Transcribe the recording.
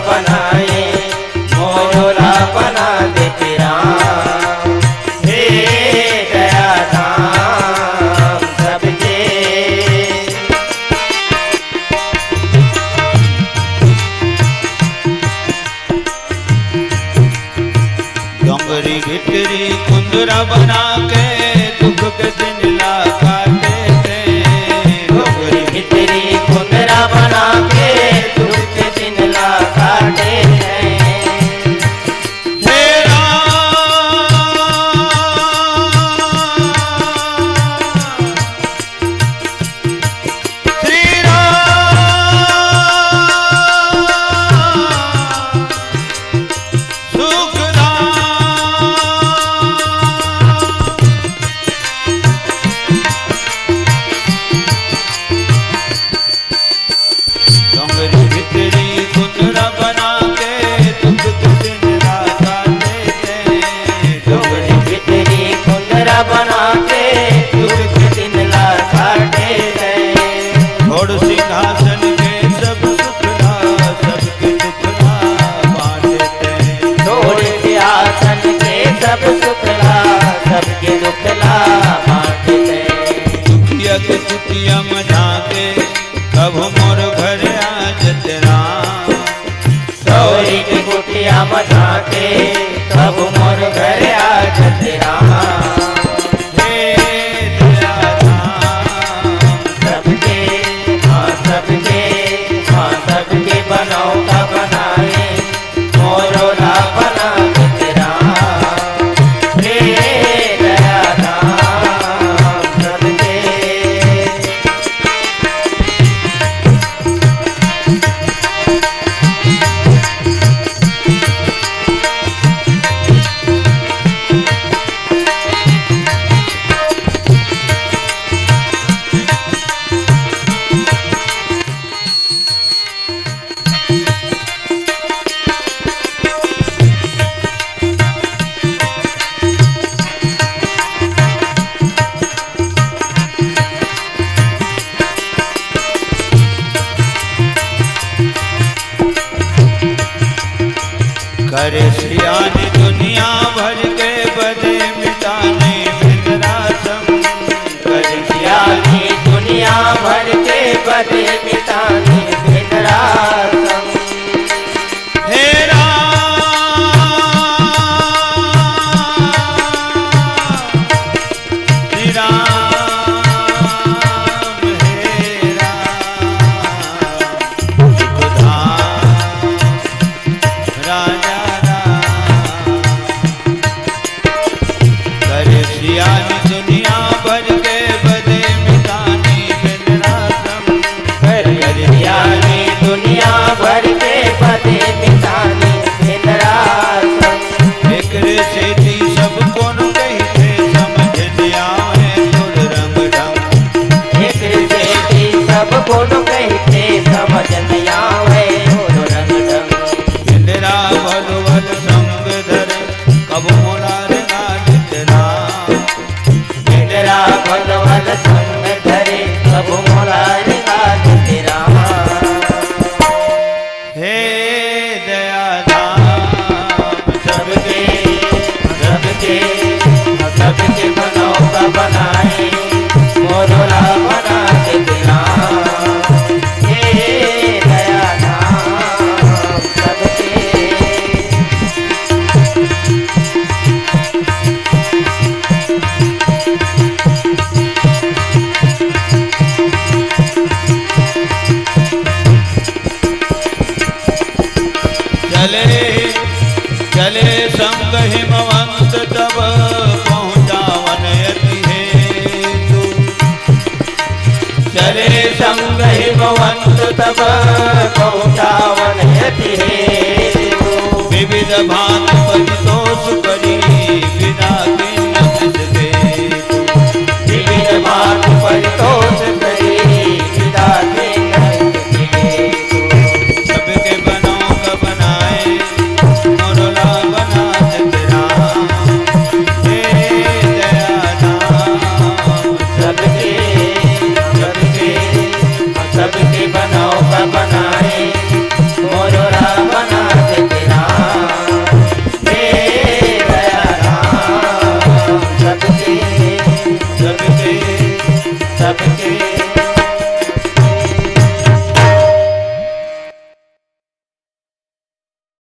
बनाए, मोरोला बना देते राम। हे दया धाम सबके, डोंगरी भितरी कुंदरा बना के दुख के दिन ला काटे थे। डोंगरी भितरी कुंदरा बना के दुख के दिन ला काटे हैं। हे राम श्री राम सुखदाम। डोंगरी भितरी कुंदरा बना के दुख के दिन ला काटे थे। डोंगरी भितरी कुंदरा बना के दुख के दिन ला काटे हैं। छोड़ सिंहासन के सब सुखला सबके दुखला बांटते। छोड़ सिंहासन के सब सुखला सबके दुखला बांटते। दुखिया के दुखिया मजा के कब मोर घर आज राम। सौरी की कुटिया मचा के कब मोर घर आज तेरा। हे दया धाम सबके हाँ सबके हाँ सबके बनाओ का बनाए, मोरोला बना के तेरा। हे दया धाम सबके, करे सियानी दुनिया भर के बदे मिटाने विंद्रासम। करे सियानी दुनिया भर के बदे मिटाने विंद्रासम। हे राम श्री राम हे राम सुखधाम राजा राम। करे सियानी दुनिया भर के बदे मिटानी विंद्रासम। कर सियानी दुनिया भर के बदे मिटाने विंद्रासम। एकरे सेठी सब कोन कहते समझ लिया है तुर रंग ढंग। एक सेठी सब कोनो कहते समझ नहीं आवे और रंग ढंग। इंदिरा भगवत संग धर कब मोलार गालित राम। इंदिरा भगवत संग धरे कब मोलार गाल तेरा। हे दया धाम सबके सबके सबके बनाओ का बनाए, मोरोला बना के तेरा। हे दया धाम सबके, चले चले संग हिमवंत तब पहुँचावन यति हेतु। चले संग हिमवंत तब पहुँचावन यति हेतु। विविध भांत परितोष करी विदा किन्नत हेतु। विविध भांत परितोष करी विदा किन्नत हेतु। सबके बनाओ का बनाए, मोरोला बना देते राम। हे दया धाम सबके सबके सबके बनाओ का बनाए, मोरोला सबके